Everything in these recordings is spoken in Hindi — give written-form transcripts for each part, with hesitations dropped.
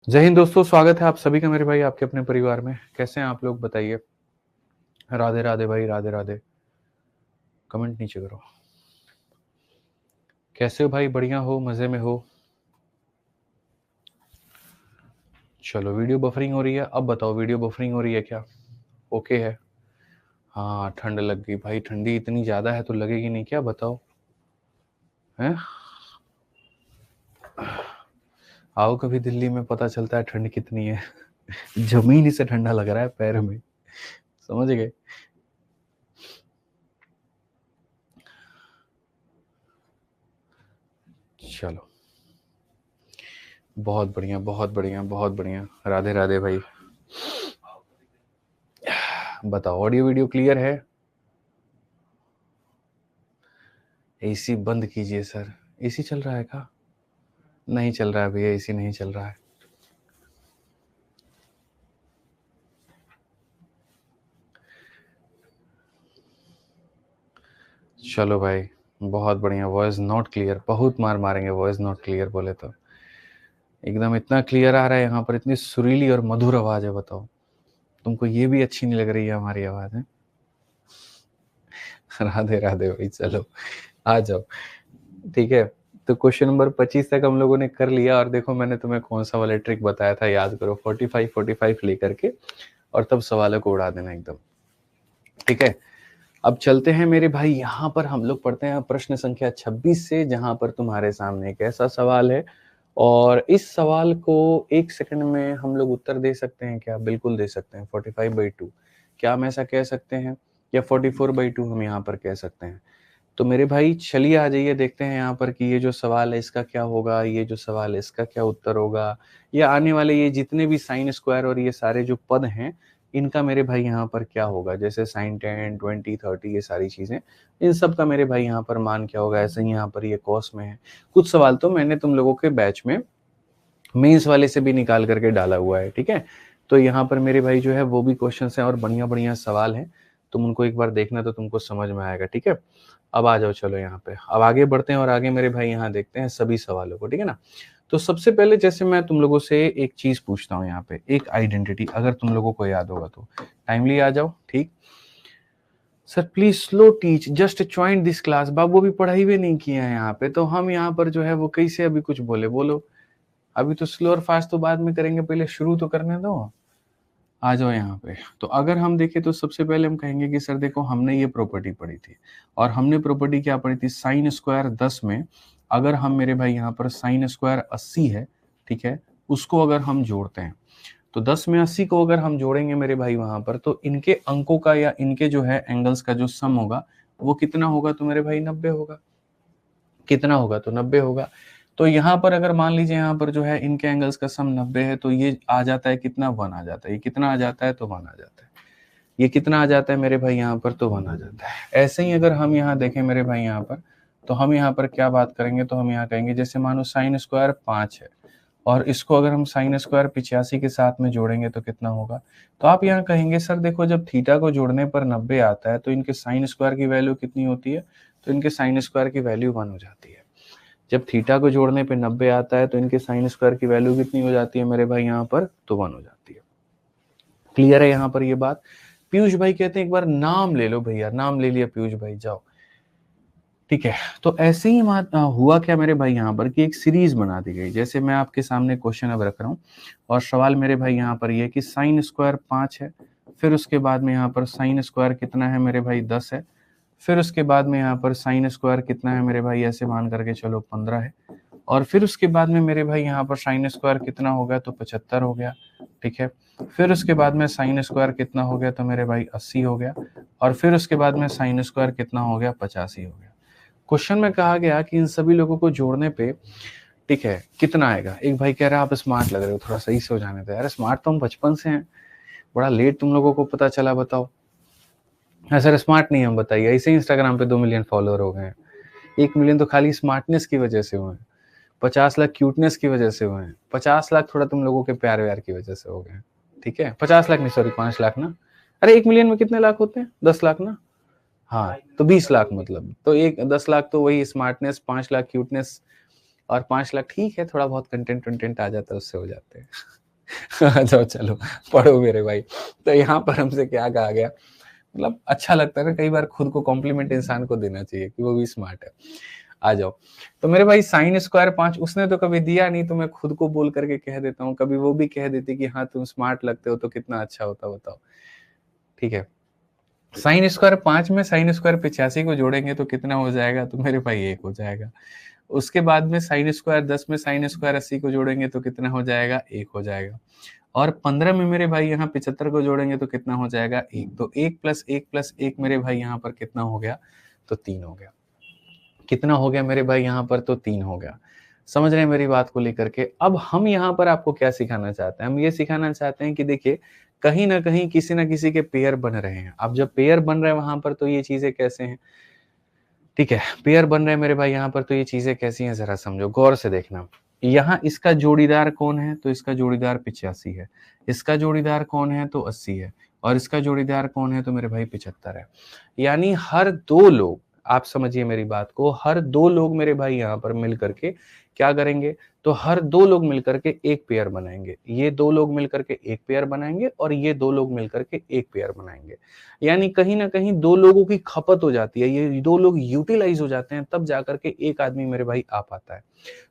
जय हिंद दोस्तों, स्वागत है आप सभी का मेरे भाई आपके अपने परिवार में। कैसे हैं आप लोग बताइए। राधे राधे भाई, राधे राधे। कमेंट नीचे करो। कैसे हो भाई? बढ़िया हो? मजे में हो? चलो, वीडियो बफरिंग हो रही है। अब बताओ, वीडियो बफरिंग हो रही है क्या? ओके है। हाँ, ठंड लग गई भाई। ठंडी इतनी ज्यादा है तो लगेगी नहीं क्या? बताओ। हैं? आओ कभी दिल्ली में, पता चलता है ठंड कितनी है। जमीन से ठंडा लग रहा है पैर में। समझ गए? चलो, बहुत बढ़िया, बहुत बढ़िया, बहुत बढ़िया। राधे राधे भाई। बताओ, ऑडियो वीडियो क्लियर है? एसी बंद कीजिए सर। एसी चल रहा है क्या? नहीं चल रहा है भैया, एसी नहीं चल रहा है। चलो भाई, बहुत बढ़िया। वॉइस नॉट क्लियर, बहुत मार मारेंगे वॉइस नॉट क्लियर बोले तो। एकदम इतना क्लियर आ रहा है यहाँ पर, इतनी सुरीली और मधुर आवाज है। बताओ, तुमको ये भी अच्छी नहीं लग रही है हमारी आवाज है? राधे राधे भाई। चलो, आ जाओ। ठीक है, तो क्वेश्चन नंबर 25 तक हम लोगों ने कर लिया। और देखो, मैंने तुम्हें कौन सा वाला ट्रिक बताया था, याद करो। 45 लेकर के और तब सवालों को उड़ा देना एकदम। ठीक है, अब चलते हैं मेरे भाई। यहाँ पर हम लोग पढ़ते हैं प्रश्न संख्या 26 से, जहां पर तुम्हारे सामने एक ऐसा सवाल है और इस सवाल को 1 सेकंड में हम लोग उत्तर दे सकते हैं क्या? बिल्कुल दे सकते हैं। 45/2 क्या हम ऐसा कह सकते हैं, या 44/2 हम यहाँ पर कह सकते हैं? तो मेरे भाई चलिए, आ जाइए, देखते हैं यहाँ पर कि ये जो सवाल है इसका क्या होगा, ये जो सवाल है इसका क्या उत्तर होगा, या आने वाले ये जितने भी साइन स्क्वायर और ये सारे जो पद हैं इनका मेरे भाई यहाँ पर क्या होगा। जैसे साइन 10, 20, 30, ये सारी चीजें, इन सब का मेरे भाई यहाँ पर मान क्या होगा। ऐसे ही यहाँ पर ये कॉस में है। कुछ सवाल तो मैंने तुम लोगों के बैच में मेंस वाले से भी निकाल करके डाला हुआ है। ठीक है, तो यहाँ पर मेरे भाई जो है वो भी क्वेश्चंस हैं और बढ़िया बढ़िया सवाल हैं। तुम उनको एक बार देखना तो तुमको समझ में आएगा। ठीक है, अब आ जाओ, चलो यहाँ पे अब आगे बढ़ते हैं और आगे मेरे भाई यहाँ देखते हैं सभी सवालों को। ठीक है ना? तो सबसे पहले जैसे मैं तुम लोगों से एक चीज पूछता हूँ यहाँ पे, एक आइडेंटिटी, अगर तुम लोगों को याद होगा तो टाइमली आ जाओ। ठीक, sir please slow teach, just join this class. बाबू अभी पढ़ाई भी नहीं किया है यहाँ पे, तो हम यहाँ पर जो है वो कैसे अभी कुछ बोले? बोलो। अभी तो स्लो और फास्ट तो बाद में करेंगे, पहले शुरू तो करने दो। आ जाओ यहाँ पे। तो अगर हम देखें तो सबसे पहले हम कहेंगे कि सर देखो, हमने ये प्रॉपर्टी पढ़ी थी और हमने प्रॉपर्टी क्या पढ़ी थी? साइन स्क्वायर 10 में अगर हम मेरे भाई यहाँ पर साइन स्क्वायर 80 है, ठीक है, उसको अगर हम जोड़ते हैं तो 10 में 80 को अगर हम जोड़ेंगे मेरे भाई वहां पर, तो इनके अंकों का या इनके जो है एंगल्स का जो सम होगा वो कितना होगा? तो मेरे भाई 90 होगा। कितना होगा? तो 90 होगा। तो यहाँ पर अगर मान लीजिए यहाँ पर जो है इनके एंगल्स का सम 90 है, तो ये आ जाता है कितना? 1 आ जाता है। ये कितना आ जाता है? तो 1 आ जाता है। ये कितना आ जाता है मेरे भाई यहाँ पर? तो 1 आ जाता है। ऐसे ही अगर हम यहाँ देखें मेरे भाई यहाँ पर, तो हम यहाँ पर क्या बात करेंगे? तो हम यहाँ कहेंगे जैसे मानो साइन स्क्वायर 5 है और इसको अगर हम साइन स्क्वायर 85 के साथ में जोड़ेंगे तो कितना होगा? तो आप यहाँ कहेंगे सर देखो, जब थीटा को जोड़ने पर 90 आता है तो इनके साइन स्क्वायर की वैल्यू कितनी होती है? तो इनके साइन स्क्वायर की वैल्यू 1 हो जाती है। जब थीटा को जोड़ने पे 90 आता है तो इनके साइन स्क्वायर की वैल्यू कितनी हो जाती है मेरे भाई यहाँ पर? तो 1 हो जाती है। क्लियर है यहाँ पर ये बात? पीयूष भाई कहते हैं एक बार नाम ले लो भैया। नाम ले लिया पीयूष भाई, जाओ। ठीक है, तो ऐसे ही हुआ क्या मेरे भाई यहाँ पर कि एक सीरीज बना दी गई। जैसे मैं आपके सामने क्वेश्चन अब रख रहा हूँ और सवाल मेरे भाई यहाँ पर ये कि साइन स्क्वायर 5 है, फिर उसके बाद में यहाँ पर साइन स्क्वायर कितना है मेरे भाई? 10 है, फिर उसके बाद में यहाँ पर साइन स्क्वायर कितना है मेरे भाई? ऐसे मान करके चलो 15 है, और फिर उसके बाद में मेरे भाई यहाँ पर साइन स्क्वायर कितना हो गया? तो 75 हो गया। ठीक है, फिर उसके बाद में साइन स्क्वायर कितना हो गया? तो मेरे भाई 80 हो गया, और फिर उसके बाद में साइन स्क्वायर कितना हो गया? 85 हो गया। क्वेश्चन में कहा गया कि इन सभी लोगों को जोड़ने पे, ठीक है, कितना आएगा? एक भाई कह रहा है आप स्मार्ट लग रहे हो, थोड़ा सही से हो जाने दो यार। स्मार्ट तो हम बचपन से हैं, बड़ा लेट तुम लोगों को पता चला। बताओ। सर स्मार्ट नहीं हम, बताइए। ऐसे ही इंस्टाग्राम पे 2 मिलियन फॉलोअर हो गए हैं। 1 मिलियन तो खाली स्मार्टनेस की वजह से हुए हैं। 50 लाख क्यूटनेस की वजह से हुए हैं। 50 लाख थोड़ा तुम लोगों के प्यार व्यार की वजह से हो गए हैं। ठीक है, 50 लाख नहीं, सॉरी 5 लाख ना। अरे 1 मिलियन में कितने लाख होते हैं? 10 लाख ना। हाँ, तो 20 लाख मतलब, तो एक 10 लाख तो वही स्मार्टनेस, 5 लाख क्यूटनेस, और 5 लाख ठीक है, थोड़ा बहुत कंटेंट आ जाता है, उससे हो जाते हैं। आ जाओ चलो पढ़ो मेरे भाई। तो यहाँ पर हमसे क्या कहा गया, मतलब अच्छा लगता है ना कई बार खुद को कॉम्प्लीमेंट इंसान को देना चाहिए कि वो भी स्मार्ट है। आ जाओ। तो मेरे भाई साइन स्क्वायर 5 उसने तो कभी दिया नहीं, तो मैं खुद को बोल करके कह देता हूँ, कभी वो भी कह देती कि हाँ तुम स्मार्ट लगते हो, तो कितना अच्छा होता बताओ। ठीक है, साइन स्क्वायर 5 में साइन स्क्वायर 85 को जोड़ेंगे तो कितना हो जाएगा, तो मेरे भाई 1 हो जाएगा। उसके बाद में साइन स्क्वायर 10 में साइन स्क्वायर 80 को जोड़ेंगे तो कितना हो जाएगा, 1 हो जाएगा। और 15 में मेरे भाई यहाँ 75 को जोड़ेंगे तो कितना हो जाएगा, 1। तो 1 प्लस 1 प्लस 1 मेरे भाई यहाँ पर कितना हो गया, तो 3 हो गया। कितना हो गया मेरे भाई यहाँ पर, तो 3 हो गया। समझ रहे हैं मेरी बात को लेकर के। अब हम यहाँ पर आपको क्या सिखाना चाहते हैं, हम ये सिखाना चाहते हैं कि देखिए कहीं ना कहीं किसी ना किसी के पेयर बन रहे हैं। अब जब पेयर बन रहे हैं वहां पर, तो ये चीजें कैसे हैं, ठीक है, पेयर बन रहे हैं मेरे भाई यहाँ पर, तो ये चीजें कैसी हैं जरा समझो, गौर से देखना। यहाँ इसका जोड़ीदार कौन है, तो इसका जोड़ीदार 85 है। इसका जोड़ीदार कौन है, तो 80 है। और इसका जोड़ीदार कौन है, तो मेरे भाई 75 है। यानी हर 2 लोग, आप समझिए मेरी बात को, हर 2 लोग मेरे भाई यहाँ पर मिल करके क्या करेंगे, तो हर 2 लोग मिलकर के एक पेयर बनाएंगे। ये 2 लोग मिलकर के एक पेयर बनाएंगे और ये 2 लोग मिलकर के एक पेयर बनाएंगे। यानी कहीं ना कहीं 2 लोगों की खपत हो जाती है, ये 2 लोग यूटिलाइज हो जाते हैं, तब जाकर के एक आदमी मेरे भाई आ पाता है।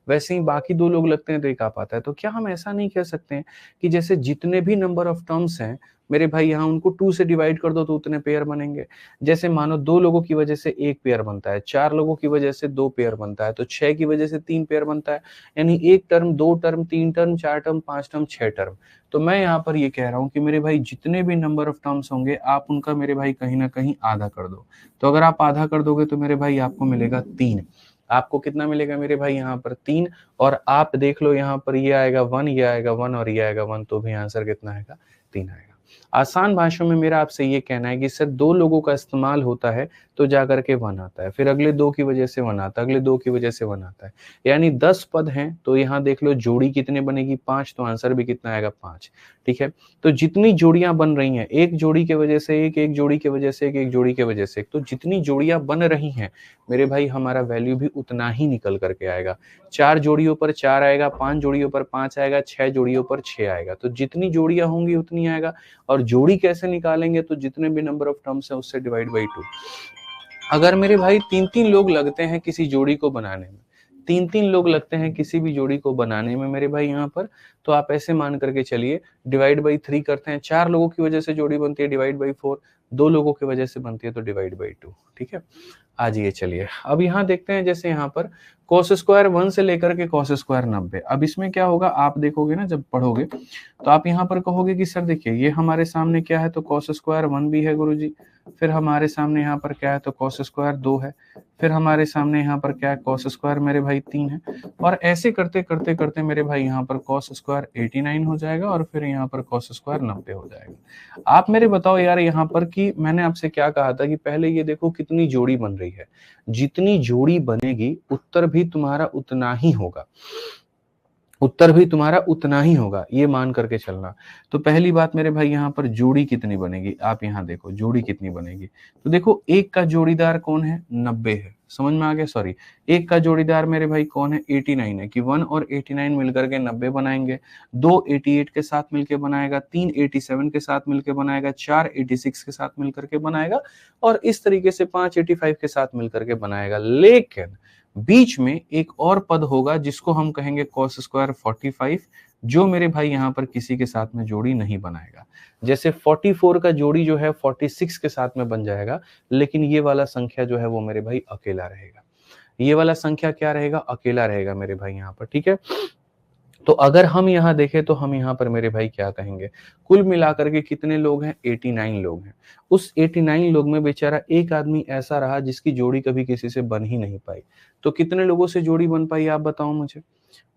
वैसे ही बाकी 2 लोग लगते हैं तो एक आ पाता है। तो क्या हम ऐसा नहीं कह सकते हैं कि जैसे जितने भी नंबर ऑफ टर्म्स हैं मेरे भाई यहाँ, उनको 2 से डिवाइड कर दो तो उतने पेयर बनेंगे। जैसे मानो 2 लोगों की वजह से 1 पेयर बनता है, 4 लोगों की वजह से 2 पेयर बनता है, तो 6 की वजह से 3 पेयर बनता है। यानी 1 term, 2 term, 3 term, 4 term, 5 term, 6 term. तो मैं यहाँ पर ये कह रहा हूँ कि मेरे भाई जितने भी नंबर ऑफ टर्म्स होंगे, आप उनका मेरे भाई कहीं ना कहीं आधा कर दो। तो अगर आप आधा कर दोगे तो मेरे भाई आपको मिलेगा 3। आपको कितना मिलेगा मेरे भाई यहाँ पर, 3। और आप देख लो यहाँ पर ये आएगा 1, ये आएगा 1 और ये आएगा 1, तो भी आंसर कितना आएगा, 3 आएगा। आसान भाषा में मेरा आपसे ये कहना है कि सर 2 लोगों का इस्तेमाल होता है तो जाकर के 1 आता है, फिर अगले 2 की वजह से 1 आता है, अगले 2 की वजह से 1 आता है। यानी 10 पद हैं, तो यहाँ देख लो जोड़ी कितने बनेगी, 5, तो आंसर भी कितना आएगा, 5। ठीक है, तो जितनी जोड़ियां बन रही हैं, एक जोड़ी के वजह से एक, एक जोड़ी के वजह से एक, एक जोड़ी के वजह से एक, तो जितनी जोड़ियां बन रही हैं मेरे भाई, हमारा वैल्यू भी उतना ही निकल करके आएगा। 4 जोड़ियों पर 4 आएगा, 5 जोड़ियों पर 5 आएगा, 6 जोड़ियों पर 6 आएगा। तो जितनी जोड़ियां होंगी उतनी आएगा। और जोड़ी कैसे निकालेंगे, तो जितने भी नंबर ऑफ टर्म्स है उससे डिवाइड बाई 2। अगर मेरे भाई 3-3 लोग लगते हैं किसी जोड़ी को बनाने में, 3-3 लोग लगते हैं किसी भी जोड़ी को बनाने में मेरे भाई यहाँ पर, तो आप ऐसे मान करके चलिए, डिवाइड बाई 3 करते हैं। 4 लोगों की वजह से जोड़ी बनती है, डिवाइड बाई 4। 2 लोगों की वजह से बनती है तो डिवाइड बाई 2। ठीक है, आ जाइए चलिए अब यहाँ देखते हैं। जैसे यहाँ पर cos स्क्वायर 1 से लेकर के cos स्क्वायर 90। अब इसमें क्या होगा, आप देखोगे ना जब पढ़ोगे, तो आप यहाँ पर कहोगे कि सर देखिए ये हमारे सामने क्या है, तो cos स्क्वायर 1 भी है गुरुजी, फिर हमारे सामने यहाँ पर क्या है, तो cos स्क्वायर 2 है, फिर हमारे सामने यहाँ पर क्या है, cos स्क्वायर मेरे भाई 3 है। और ऐसे करते करते करते मेरे भाई यहाँ पर cos स्क्वायर 89 हो जाएगा और फिर यहाँ पर cos स्क्वायर 90 हो जाएगा। आप मेरे बताओ यार यहाँ पर कि मैंने आपसे क्या कहा था कि पहले ये देखो कितनी जोड़ी बन रही है, जितनी जोड़ी बनेगी उत्तर भी तुम्हारा उतना ही होगा, उत्तर भी तुम्हारा उतना ही होगा, ये मान करके चलना। तो पहली बात मेरे भाई यहाँ पर जोड़ी कितनी बनेगी, आप यहाँ देखो जोड़ी कितनी बनेगी। तो देखो एक का जोड़ीदार कौन है, 90 है, समझ में आ गया, सॉरी एक का जोड़ीदार मेरे भाई कौन है, 89 है, कि 1 और 89 मिलकर के 90 बनाएंगे। 2 88 के साथ मिलकर बनाएगा, 3 87 के साथ मिलकर बनाएगा, 4 86 के साथ मिलकर के बनाएगा, और इस तरीके से 5 85 के साथ मिलकर के बनाएगा। लेकिन बीच में एक और पद होगा जिसको हम कहेंगे cos स्क्वायर 45, जो मेरे भाई यहाँ पर किसी के साथ में जोड़ी नहीं बनाएगा। जैसे 44 का जोड़ी जो है 46 के साथ में बन जाएगा, लेकिन ये वाला संख्या जो है वो मेरे भाई अकेला रहेगा। ये वाला संख्या क्या रहेगा, अकेला रहेगा मेरे भाई यहाँ पर। ठीक है, तो अगर हम यहाँ देखें तो हम यहाँ पर मेरे भाई क्या कहेंगे, कुल मिलाकर के कितने लोग हैं, 89 लोग हैं। उस 89 लोग में बेचारा एक आदमी ऐसा रहा जिसकी जोड़ी कभी किसी से बन ही नहीं पाई। तो कितने लोगों से जोड़ी बन पाई, आप बताओ मुझे।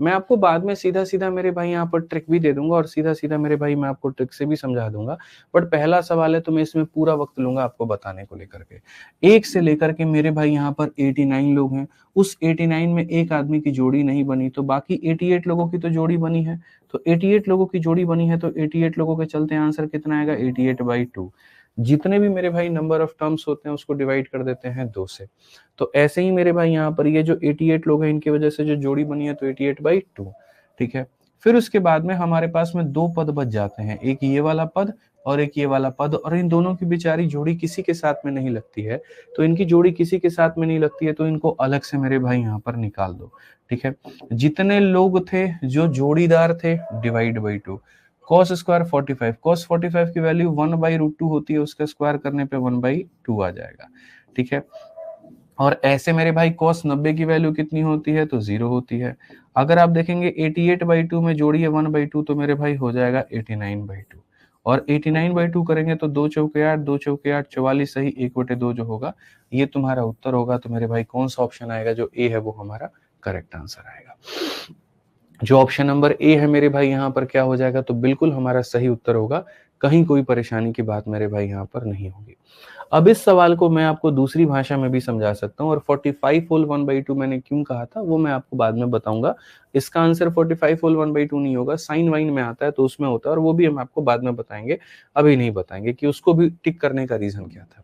मैं आपको बाद में सीधा सीधा मेरे भाई यहाँ पर ट्रिक भी दे दूंगा और सीधा सीधा मेरे भाई मैं आपको ट्रिक से भी समझा दूंगा। बट पहला सवाल है तो मैं इसमें पूरा वक्त लूंगा आपको बताने को लेकर के। 1 से लेकर के मेरे भाई यहाँ पर 89 लोग हैं, उस 89 में एक आदमी की जोड़ी नहीं बनी, तो बाकी 88 लोगों की तो जोड़ी बनी है। तो 88 लोगों की जोड़ी बनी है, तो 88 लोगों के चलते आंसर कितना आएगा, 88/2। जितने भी मेरे भाई नंबर ऑफ टर्म्स होते हैं उसको डिवाइड कर देते हैं 2 से। तो ऐसे ही मेरे भाई यहाँ पर ये जो 88 लोग हैं इनकी वजह से जो जोड़ी बनी है तो 88/2, ठीक है। फिर उसके बाद में हमारे पास में 2 पद बच जाते हैं, एक ये वाला पद और एक ये वाला पद, और इन दोनों की बेचारी जोड़ी किसी के साथ में नहीं लगती है। तो इनकी जोड़ी किसी के साथ में नहीं लगती है तो इनको अलग से मेरे भाई यहाँ पर निकाल दो, ठीक है। जितने लोग थे जो जोड़ीदार थे divide by 2, cos square 45, cos 45 की वैल्यू 1/√2 होती है, उसका स्क्वायर करने पे 1/2 आ जाएगा, ठीक है। और ऐसे मेरे भाई cos 90 की वैल्यू कितनी होती है तो 0 होती है। अगर आप देखेंगे 88/2 में जोड़िए 1/2 तो मेरे भाई हो जाएगा 89/2, और 89/2 करेंगे तो 2 चौके 8, 2 चौके 8, 44 सही 1/2 जो होगा ये तुम्हारा उत्तर होगा। तो मेरे भाई कौन सा ऑप्शन आएगा, जो ए है वो हमारा करेक्ट आंसर आएगा। जो ऑप्शन नंबर ए है मेरे भाई यहाँ पर क्या हो जाएगा, तो बिल्कुल हमारा सही उत्तर होगा। कहीं कोई परेशानी की बात मेरे भाई यहाँ पर नहीं होगी। अब इस सवाल को मैं आपको दूसरी भाषा में भी समझा सकता हूँ, और 45 होल 1/2 मैंने क्यों कहा था वो मैं आपको बाद में बताऊंगा। इसका आंसर 45 होल 1/2 नहीं होगा, साइन वाइन में आता है तो उसमें होता है, और वो भी हम आपको बाद में बताएंगे, अभी नहीं बताएंगे कि उसको भी टिक करने का रीजन क्या था।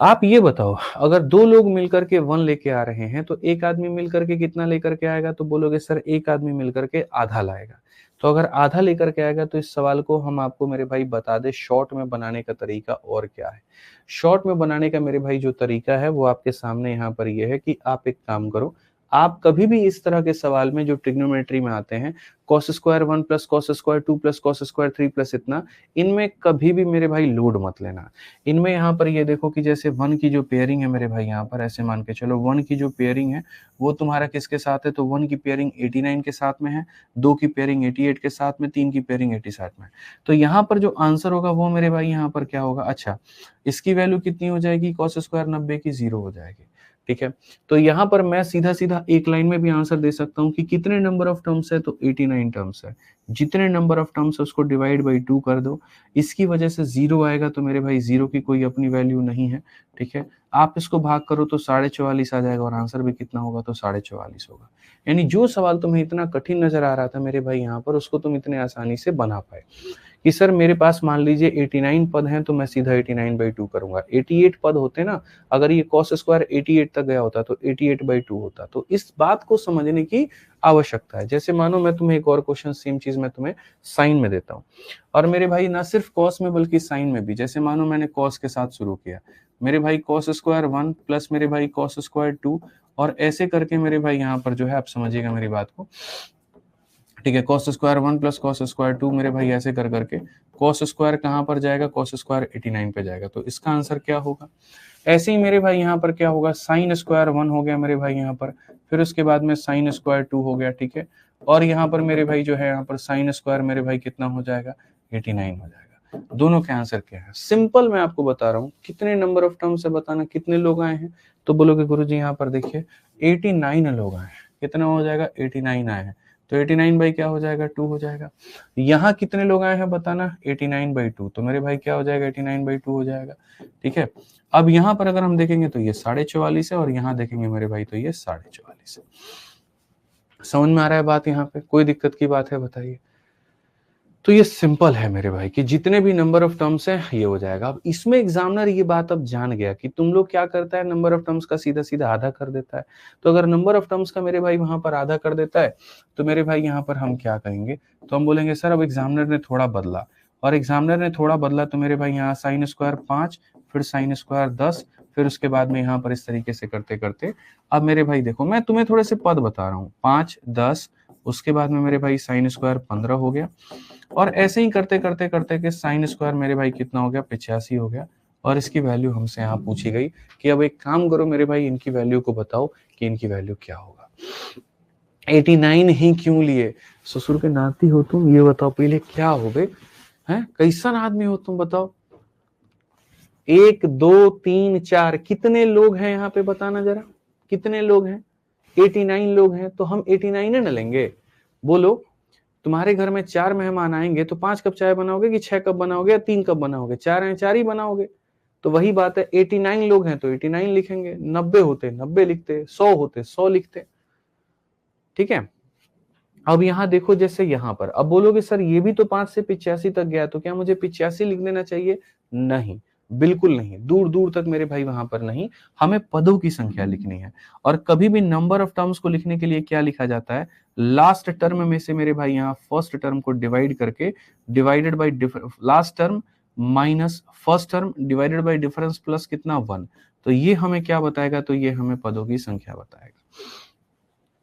आप ये बताओ, अगर 2 लोग मिलकर के 1 लेके आ रहे हैं तो एक आदमी मिलकर के कितना लेकर के आएगा, तो बोलोगे सर एक आदमी मिलकर के आधा लाएगा। तो अगर आधा लेकर के आएगा तो इस सवाल को हम आपको मेरे भाई बता दें शॉर्ट में बनाने का तरीका और क्या है। शॉर्ट में बनाने का मेरे भाई जो तरीका है वो आपके सामने यहाँ पर ये है कि आप एक काम करो, आप कभी भी इस तरह के सवाल में जो ट्रिग्नोमेट्री में आते हैं, cos square 1 plus cos square 2 plus cos square 3 plus इतना, इनमें कभी भी मेरे भाई लोड मत लेना। इनमें यहाँ पर ये देखो कि जैसे 1 की जो पेयरिंग है मेरे भाई, यहाँ पर ऐसे मान के चलो 1 की जो पेयरिंग है वो तुम्हारा किसके साथ है, तो 1 की पेयरिंग 89 के साथ में है, 2 की पेयरिंग 88 के साथ में, 3 की पेयरिंग 87 में। तो यहाँ पर जो आंसर होगा वो मेरे भाई यहाँ पर क्या होगा, अच्छा इसकी वैल्यू कितनी हो जाएगी, cos स्क्वायर 90 की 0 हो जाएगी, ठीक है। तो यहाँ पर मैं सीधा सीधा एक लाइन में भी आंसर दे सकता हूँ कि कितने नंबर ऑफ टर्म्स है, तो 89 टर्म्स है। जितने नंबर ऑफ टर्म्स है उसको डिवाइड बाई 2 कर दो, इसकी वजह से 0 आएगा, तो मेरे भाई 0 की कोई अपनी वैल्यू नहीं है, ठीक है। आप इसको भाग करो तो 44.5 आ जाएगा, और आंसर भी कितना होगा, तो 44.5 होगा। यानी जो सवाल तुम्हें इतना कठिन नजर आ रहा था मेरे भाई यहाँ पर, उसको तुम इतने आसानी से बना पाए कि सर मेरे पास मान लीजिए 89 पद हैं तो मैं सीधा 89/2 करूंगा। 88 पद होते ना, अगर ये cos स्क्वायर 88 तक गया होता तो 88/2 होता। तो इस बात को समझने की आवश्यकता है। जैसे मानो मैं तुम्हें एक और क्वेश्चन सेम चीज मैं तुम्हें साइन में देता हूँ, और मेरे भाई ना सिर्फ cos में बल्कि साइन में भी, जैसे मानो मैंने cos के साथ शुरू किया, मेरे भाई cos स्क्वायर 1 प्लस मेरे भाई cos स्क्वायर 2, और ऐसे करके मेरे भाई यहाँ पर जो है आप समझिएगा मेरी बात को, ठीक है। cos square 1 plus cos square 2 मेरे भाई ऐसे कर करके cos स्क्वायर कहाँ पर जाएगा, cos स्क्वायर 89 पे जाएगा। तो इसका आंसर क्या होगा। ऐसे ही मेरे भाई यहाँ पर क्या होगा, साइन स्क्वायर 1 हो गया मेरे भाई यहाँ पर, फिर उसके बाद में साइन स्क्वायर 2 हो गया, ठीक है। और यहाँ पर मेरे भाई जो है यहाँ पर साइन स्क्वायर मेरे भाई कितना हो जाएगा, 89 हो जाएगा। दोनों के आंसर क्या है, सिंपल मैं आपको बता रहा हूँ। कितने नंबर ऑफ टर्म से बताना, कितने लोग आए हैं, तो बोलोगे गुरुजी यहाँ पर देखिए 89 लोग आए हैं। कितना हो जाएगा, 89 आए हैं, तो 89 बाई क्या हो जाएगा, 2 हो जाएगा। यहाँ कितने लोग आए हैं बताना, 89/2, तो मेरे भाई क्या हो जाएगा, 89/2 हो जाएगा, ठीक है। अब यहाँ पर अगर हम देखेंगे तो ये 44.5 है, और यहाँ देखेंगे मेरे भाई तो ये 44.5 है। समझ में आ रहा है बात, यहाँ पे कोई दिक्कत की बात है बताइए। तो ये सिंपल है मेरे भाई कि जितने भी नंबर ऑफ टर्म्स हैं ये हो जाएगा। अब इसमें एग्जामिनर ये बात अब जान गया कि तुम लोग क्या करता है, नंबर ऑफ टर्म्स का सीधा सीधा आधा कर देता है। तो अगर नंबर ऑफ टर्म्स का मेरे भाई वहां पर आधा कर देता है तो मेरे भाई यहाँ पर हम क्या करेंगे, तो हम बोलेंगे सर अब एग्जामिनर ने थोड़ा बदला, और एग्जामिनर ने थोड़ा बदला तो मेरे भाई यहाँ साइन स्क्वायर 5, फिर साइन स्क्वायर 10, फिर उसके बाद में यहाँ पर इस तरीके से करते करते, अब मेरे भाई देखो मैं तुम्हें थोड़े से पद बता रहा हूँ, 5, 10, उसके बाद में मेरे भाई साइन स्क्वायर 15 हो गया, और ऐसे ही करते करते करते के साइन स्क्वायर मेरे भाई कितना हो गया, 85 हो गया। और इसकी वैल्यू हमसे यहाँ पूछी गई कि अब एक काम करो मेरे भाई, इनकी वैल्यू को बताओ कि इनकी वैल्यू क्या होगा। 89 ही क्यों लिए, ससुर के नाती हो तुम, ये बताओ पहले क्या हो बे, हैं कैसन आदमी हो तुम बताओ। 1 2 3 4 कितने लोग हैं यहाँ पे बताना जरा, कितने लोग हैं, 89 लोग हैं, तो हम 89 न लेंगे। बोलो तुम्हारे घर में 4 मेहमान आएंगे तो 5 कप चाय बनाओगे कि 6 कप बनाओगे या 3 कप बनाओगे, 4 हैं 4 ही बनाओगे। तो वही बात है, 89 लोग हैं तो 89 लिखेंगे, 90 होते 90 लिखते, 100 होते 100 लिखते, ठीक है। अब यहाँ देखो जैसे यहाँ पर, अब बोलोगे सर ये भी तो 5 से 85 तक गया, तो क्या मुझे 85 लिख देना चाहिए? नहीं, बिल्कुल नहीं, दूर दूर तक मेरे भाई वहां पर नहीं, हमें पदों की संख्या लिखनी है। और कभी भी नंबर ऑफ टर्म्स को लिखने के लिए क्या लिखा जाता है? लास्ट टर्म में से मेरे भाई यहाँ फर्स्ट टर्म को डिवाइड करके, divided by last term minus first term divided by difference plus कितना 1। तो ये हमें क्या बताएगा? तो ये हमें पदों की संख्या बताएगा।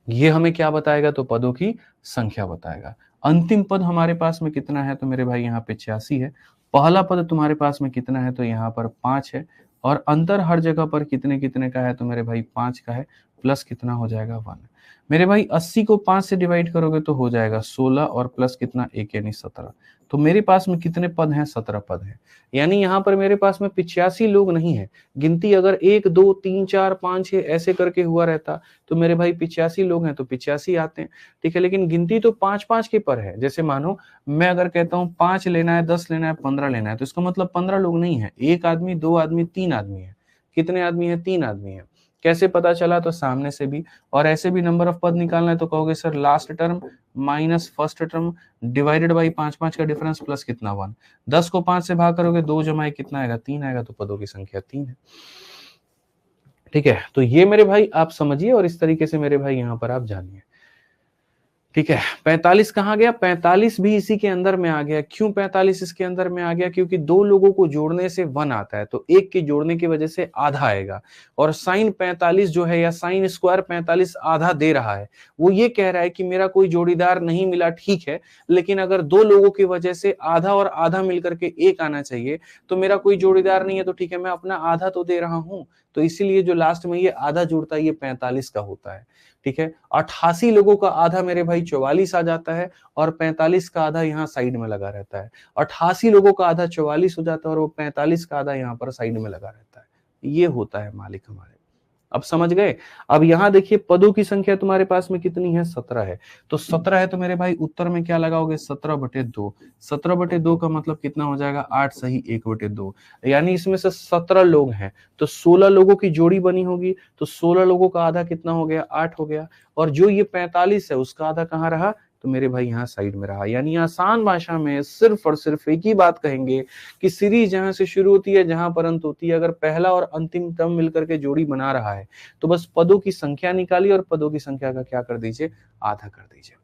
ये हमें क्या बताएगा? तो पदों की संख्या बताएगा। अंतिम पद हमारे पास में कितना है? तो मेरे भाई यहाँ पे 86 है। पहला पद तुम्हारे पास में कितना है? तो यहाँ पर 5 है। और अंतर हर जगह पर कितने कितने का है? तो मेरे भाई 5 का है, प्लस कितना हो जाएगा? 1। मेरे भाई 80 को 5 से डिवाइड करोगे तो हो जाएगा 16 और प्लस कितना 1 यानी 17। तो मेरे पास में कितने पद हैं? 17 पद हैं। यानी यहाँ पर मेरे पास में 85 लोग नहीं है। गिनती अगर 1 2 3 4 5 6 ऐसे करके हुआ रहता तो मेरे भाई 85 लोग हैं तो 85 आते हैं, ठीक है। लेकिन गिनती तो 5-5 के पर है। जैसे मानो मैं अगर कहता हूँ 5 लेना है, 10 लेना है, 15 लेना है, तो इसका मतलब 15 लोग नहीं है। 1 आदमी, 2 आदमी, 3 आदमी है। कितने आदमी है? 3 आदमी है। कैसे पता चला? तो सामने से भी। और ऐसे भी नंबर ऑफ पद निकालना है तो कहोगे sir last term minus first term divided by 5-5 का डिफरेंस प्लस कितना 1। 10 को 5 से भाग करोगे 2 जमा 1 कितना आएगा? 3 आएगा। तो पदों की संख्या 3 है, ठीक है। तो ये मेरे भाई आप समझिए और इस तरीके से मेरे भाई यहाँ पर आप जानिए, ठीक है। 45 कहाँ गया? 45 भी इसी के अंदर में आ गया। क्यों 45 इसके अंदर में आ गया? क्योंकि 2 लोगों को जोड़ने से 1 आता है, तो 1 के जोड़ने की वजह से आधा आएगा। और साइन 45 जो है, या साइन स्क्वायर 45 आधा दे रहा है। वो ये कह रहा है कि मेरा कोई जोड़ीदार नहीं मिला, ठीक है, लेकिन अगर 2 लोगों की वजह से आधा और आधा मिलकर के 1 आना चाहिए, तो मेरा कोई जोड़ीदार नहीं है, तो ठीक है, मैं अपना आधा तो दे रहा हूं। तो इसीलिए जो लास्ट में ये आधा जुड़ता है ये 45 का होता है, ठीक है। 88 लोगों का आधा मेरे भाई 44 आ जाता है, और 45 का आधा यहाँ साइड में लगा रहता है। 88 लोगों का आधा 44 हो जाता है, और वो 45 का आधा यहाँ पर साइड में लगा रहता है। ये होता है मालिक हमारे। अब समझ गए? अब यहाँ देखिए पदों की संख्या तुम्हारे पास में कितनी है? 17 है। तो 17 है तो मेरे भाई उत्तर में क्या लगाओगे? 17/2। 17/2 का मतलब कितना हो जाएगा? 8 सही 1/2। यानी इसमें से 17 लोग हैं तो 16 लोगों की जोड़ी बनी होगी, तो 16 लोगों का आधा कितना हो गया? 8 हो गया। और जो ये 45 है उसका आधा कहाँ रहा? तो मेरे भाई यहाँ साइड में रहा। यानी आसान भाषा में सिर्फ और सिर्फ एक ही बात कहेंगे कि सीरीज जहां से शुरू होती है जहां पर अंत होती है, अगर पहला और अंतिम टर्म मिलकर के जोड़ी बना रहा है तो बस पदों की संख्या निकालिए और पदों की संख्या का क्या कर दीजिए? आधा कर दीजिए।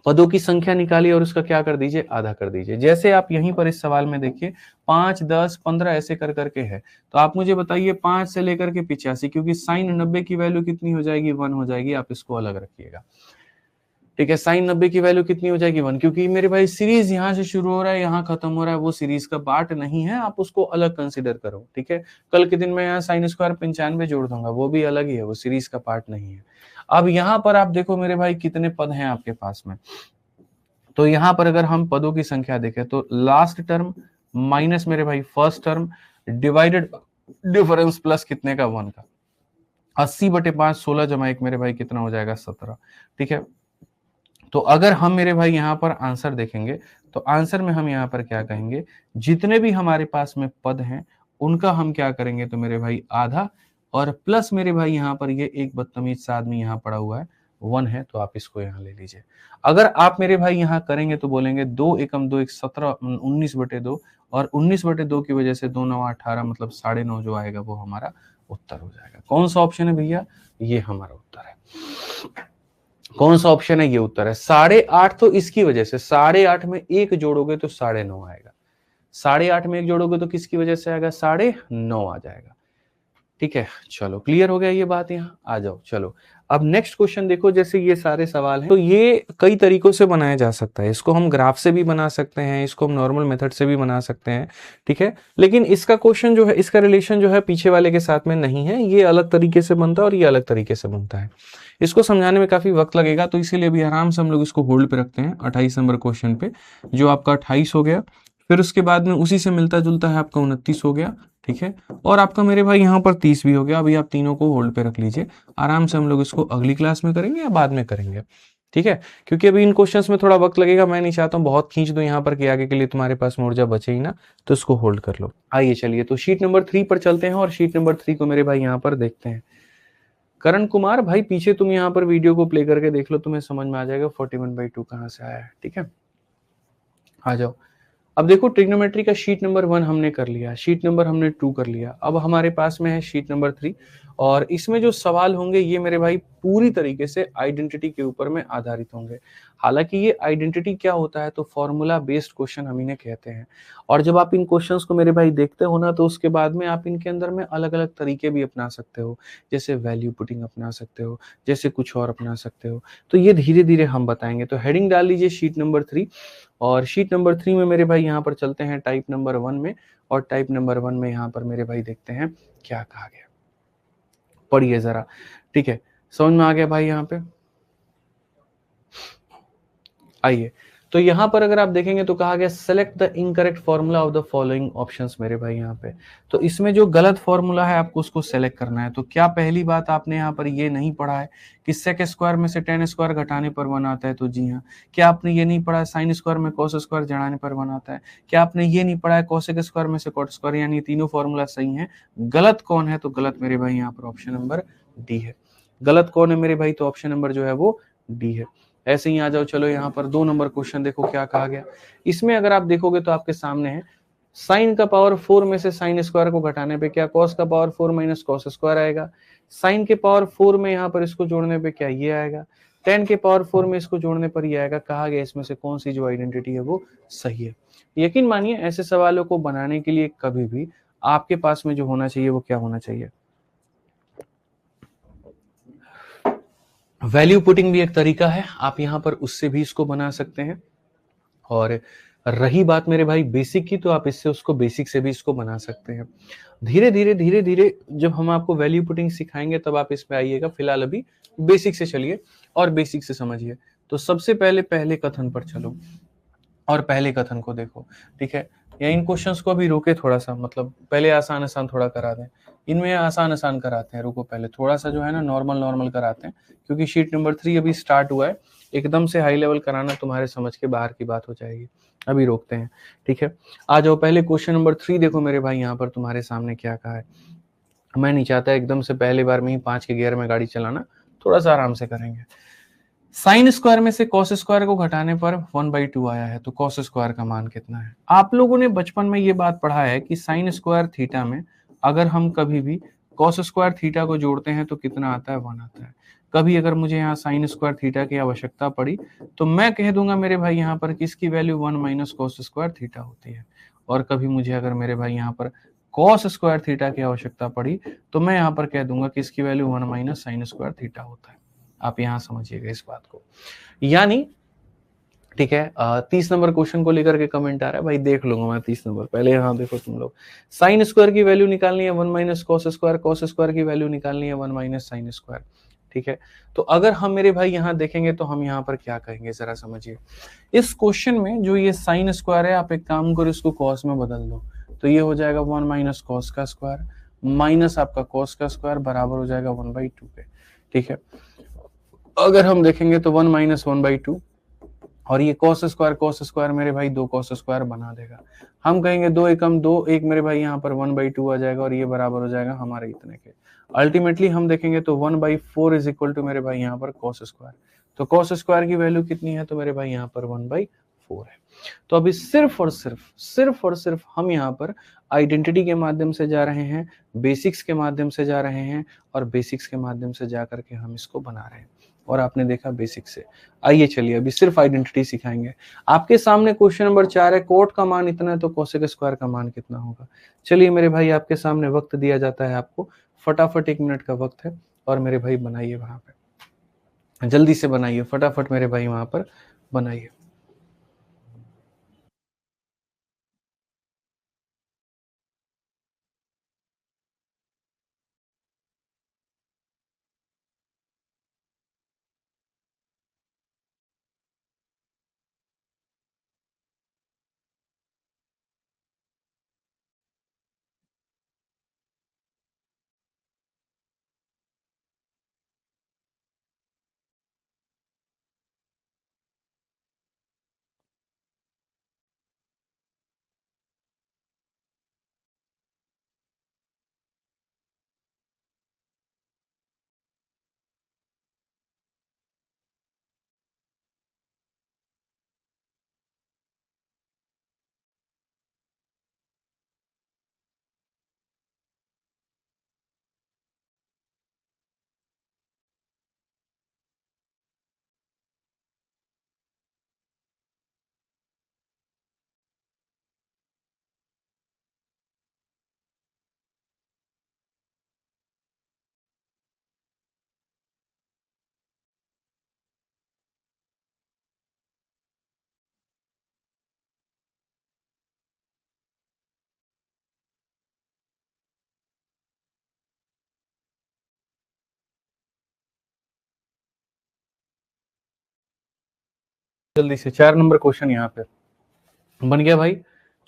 पदों की संख्या निकालिए और उसका क्या कर दीजिए? आधा कर दीजिए। जैसे आप यहीं पर इस सवाल में देखिए 5 10 15 ऐसे कर करके है, तो आप मुझे बताइए 5 से लेकर के 85, क्योंकि साइन 90 की वैल्यू कितनी हो जाएगी? 1 हो जाएगी। आप इसको अलग रखिएगा, ठीक है। साइन 90 की वैल्यू कितनी हो जाएगी? 1, क्योंकि मेरे भाई सीरीज यहाँ से शुरू हो रहा है यहाँ खत्म हो रहा है, वो सीरीज का पार्ट नहीं है, आप उसको अलग कंसिडर करो, ठीक है। कल के दिन में यहाँ साइन स्क्वायर 95 जोड़ दूंगा, वो भी अलग ही है, वो सीरीज का पार्ट नहीं है। अब यहाँ पर आप देखो मेरे भाई कितने पद हैं आपके पास में। तो यहाँ पर अगर हम पदों की संख्या देखें तो लास्ट टर्म माइनस मेरे भाई first term divided difference plus कितने का? 1 का। 80/5 16 जमा 1 मेरे भाई कितना हो जाएगा? 17, ठीक है। तो अगर हम मेरे भाई यहाँ पर आंसर देखेंगे तो आंसर में हम यहाँ पर क्या कहेंगे? जितने भी हमारे पास में पद हैं उनका हम क्या करेंगे? तो मेरे भाई आधा, और प्लस मेरे भाई यहाँ पर ये एक बदतमीज सा आदमी यहाँ पड़ा हुआ है 1 है, तो आप इसको यहाँ ले लीजिए। अगर आप मेरे भाई यहाँ करेंगे तो बोलेंगे 2 एकम 2 1 17 19/2, और 19/2 की वजह से 2 9 18 मतलब 9.5 जो आएगा वो हमारा उत्तर हो जाएगा। कौन सा ऑप्शन है भैया? ये हमारा उत्तर है। कौन सा ऑप्शन है? ये उत्तर है। 8.5 तो इसकी वजह से, 8.5 में 1 जोड़ोगे तो 9.5 आएगा। 8.5 में 1 जोड़ोगे तो किसकी वजह से आएगा? 9.5 आ जाएगा, ठीक है। चलो क्लियर हो गया ये बात। यहाँ आ जाओ। चलो अब नेक्स्ट क्वेश्चन देखो। जैसे ये सारे सवाल हैं तो ये कई तरीकों से बनाया जा सकता है। इसको हम ग्राफ से भी बना सकते हैं, इसको हम नॉर्मल मेथड से भी बना सकते हैं, ठीक है। लेकिन इसका क्वेश्चन जो है, इसका रिलेशन जो है पीछे वाले के साथ में नहीं है, ये अलग तरीके से बनता है और ये अलग तरीके से बनता है। इसको समझाने में काफी वक्त लगेगा, तो इसीलिए भी आराम से हम लोग इसको होल्ड पे रखते हैं 28 नंबर क्वेश्चन पे, जो आपका 28 हो गया। फिर उसके बाद में उसी से मिलता जुलता है आपका 29 हो गया, ठीक है। और आपका मेरे भाई यहाँ पर 30 भी हो गया। अभी आप तीनों को होल्ड पे रख लीजिए, आराम से हम लोग इसको अगली क्लास में करेंगे या बाद में करेंगे, ठीक है। क्योंकि अभी इन क्वेश्चंस में थोड़ा वक्त लगेगा, मैं नहीं चाहता हूँ बहुत खींच दो यहाँ पर कि आगे के लिए तुम्हारे पास ऊर्जा बचे ही ना, तो इसको होल्ड कर लो। आइए चलिए तो शीट नंबर 3 पर चलते हैं और शीट नंबर 3 को मेरे भाई यहाँ पर देखते हैं। करण कुमार भाई पीछे तुम यहाँ पर वीडियो को प्ले करके देख लो, तुम्हें समझ में आ जाएगा 41/2 कहाँ से आया है। ठीक है, आ जाओ। अब देखो ट्रिग्नोमेट्री का शीट नंबर 1 हमने कर लिया, शीट नंबर हमने 2 कर लिया, अब हमारे पास में है शीट नंबर 3। और इसमें जो सवाल होंगे ये मेरे भाई पूरी तरीके से आइडेंटिटी के ऊपर में आधारित होंगे। हालांकि ये आइडेंटिटी क्या होता है, तो फॉर्मूला बेस्ड क्वेश्चन हम इन्हें कहते हैं। और जब आप इन क्वेश्चंस को मेरे भाई देखते हो ना, तो उसके बाद में आप इनके अंदर में अलग अलग तरीके भी अपना सकते हो, जैसे वैल्यू पुटिंग अपना सकते हो, जैसे कुछ और अपना सकते हो। तो ये धीरे धीरे हम बताएंगे। तो हेडिंग डाल लीजिए शीट नंबर 3। और शीट नंबर 3 में मेरे भाई यहाँ पर चलते हैं टाइप नंबर 1 में। और टाइप नंबर 1 में यहाँ पर मेरे भाई देखते हैं क्या कहा गया, पढ़िए जरा। ठीक है, समझ में आ गया भाई यहाँ पे? आइए, तो यहाँ पर अगर आप देखेंगे तो कहा गया select the incorrect formula of the following options मेरे भाई यहाँ पे। तो इसमें जो गलत फॉर्मूला है आपको उसको सेलेक्ट करना है। तो क्या पहली बात आपने यहाँ पर ये नहीं पढ़ा है कि सेक स्क्वायर में से टेन स्क्वायर घटाने पर 1 आता है? तो जी हाँ। क्या आपने ये नहीं पढ़ा है साइन स्क्वायर में कॉस स्क्वायर जड़ाने पर 1 आता है? क्या आपने ये नहीं पढ़ा है कॉसेक स्क्वायर में से कॉट स्क्वायर? यानी तीनों फॉर्मूला सही है। गलत कौन है? तो गलत मेरे भाई यहाँ पर ऑप्शन नंबर डी है। गलत कौन है मेरे भाई? तो ऑप्शन नंबर जो है वो डी है। ऐसे ही आ जाओ, चलो यहाँ पर 2 नंबर क्वेश्चन देखो क्या कहा गया। इसमें अगर आप देखोगे तो आपके सामने है साइन का पावर 4 में से साइन स्क्वायर को घटाने पे क्या कॉस का पावर 4 माइनस कॉस स्क्वायर आएगा। साइन के पावर 4 में यहाँ पर इसको जोड़ने पे क्या ये आएगा। टेन के पावर 4 में इसको जोड़ने पर ये आएगा। कहा गया इसमें से कौन सी जो आइडेंटिटी है वो सही है। यकीन मानिए ऐसे सवालों को बनाने के लिए कभी भी आपके पास में जो होना चाहिए वो क्या होना चाहिए, वैल्यू पुटिंग भी एक तरीका है, आप यहाँ पर उससे भी इसको बना सकते हैं। और रही बात मेरे भाई बेसिक की, तो आप इससे उसको बेसिक से भी इसको बना सकते हैं। धीरे धीरे जब हम आपको वैल्यू पुटिंग सिखाएंगे तब आप इसमें आइएगा। फिलहाल अभी बेसिक से चलिए और बेसिक से समझिए। तो सबसे पहले पहले कथन पर चलो और पहले कथन को देखो। ठीक है, या इन क्वेश्चंस को अभी रोके थोड़ा सा, मतलब पहले आसान आसान थोड़ा करा दें। इनमें आसान आसान कराते हैं, रुको पहले थोड़ा सा जो है ना नॉर्मल नॉर्मल कराते हैं, क्योंकि शीट नंबर 3 अभी स्टार्ट हुआ है। एकदम से हाई लेवल कराना तुम्हारे समझ के बाहर की बात हो जाएगी। अभी रोकते हैं। ठीक है, आ जाओ पहले क्वेश्चन नंबर 3 देखो मेरे भाई यहाँ पर तुम्हारे सामने क्या कहा है। मैं नहीं चाहता एकदम से पहली बार में ही 5 के गियर में गाड़ी चलाना, थोड़ा सा आराम से करेंगे। साइन स्क्वायर में से कॉस स्क्वायर को घटाने पर 1/2 आया है, तो कॉस स्क्वायर का मान कितना है? आप लोगों ने बचपन में ये बात पढ़ा है कि साइन स्क्वायर थीटा में अगर हम कभी भी कॉस स्क्वायर थीटा को जोड़ते हैं तो कितना आता है? 1 आता है। कभी अगर मुझे यहाँ साइन स्क्वायर थीटा की आवश्यकता पड़ी तो मैं कह दूंगा मेरे भाई यहाँ पर किसकी value 1 minus cos square theta होती है। और कभी मुझे अगर मेरे भाई यहाँ पर कॉस स्क्वायर थीटा की आवश्यकता पड़ी तो मैं यहाँ पर कह दूंगा किसकी value 1 minus sine square theta होता है। आप यहां समझिएगा इस बात को। यानी ठीक है, 30 नंबर क्वेश्चन को लेकर के कमेंट आ रहा है भाई, देख लूंगा मैं 30 नंबर। पहले यहाँ देखो तुम लोग, साइन स्क्वायर की वैल्यू निकालनी है 1 minus cos square, cos square की वैल्यू निकालनी है 1 माइनस साइन स्क्वायर। ठीक है, तो अगर हम मेरे भाई यहाँ देखेंगे तो हम यहाँ पर क्या कहेंगे जरा समझिए। इस क्वेश्चन में जो ये साइन स्क्वायर है, आप एक काम करो इसको कॉस में बदल दो, तो ये हो जाएगा 1 माइनस कॉस का स्क्वायर माइनस आपका कॉस का स्क्वायर बराबर हो जाएगा 1/2 पे। ठीक है, अगर हम देखेंगे तो 1 माइनस 1/2, और ये कॉस स्क्वायर मेरे भाई 2 कॉस स्क्वायर बना देगा। हम कहेंगे 2 एकम 2, एक मेरे भाई यहाँ पर 1/2 आ जाएगा और ये बराबर हो जाएगा हमारे इतने के। अल्टीमेटली हम देखेंगे तो 1/4 इज इक्वल टू मेरे भाई यहाँ पर कॉस स्क्वायर। तो कॉस स्क्वायर की वैल्यू कितनी है? तो मेरे भाई यहाँ पर 1/4 है। तो अभी सिर्फ और सिर्फ हम यहाँ पर आइडेंटिटी के माध्यम से जा रहे हैं, बेसिक्स के माध्यम से जा रहे हैं, और बेसिक्स के माध्यम से जा करके हम इसको बना रहे हैं। और आपने देखा बेसिक से। आइए चलिए अभी सिर्फ आइडेंटिटी सिखाएंगे। आपके सामने क्वेश्चन नंबर 4 है, कोट का मान इतना है तो कोसेक स्क्वायर का मान कितना होगा? चलिए मेरे भाई आपके सामने वक्त दिया जाता है आपको, फटाफट 1 मिनट का वक्त है, और मेरे भाई बनाइए वहां पे, जल्दी से बनाइए फटाफट मेरे भाई वहां पर बनाइए। जल्दी से 4 नंबर क्वेश्चन यहाँ पे बन गया भाई।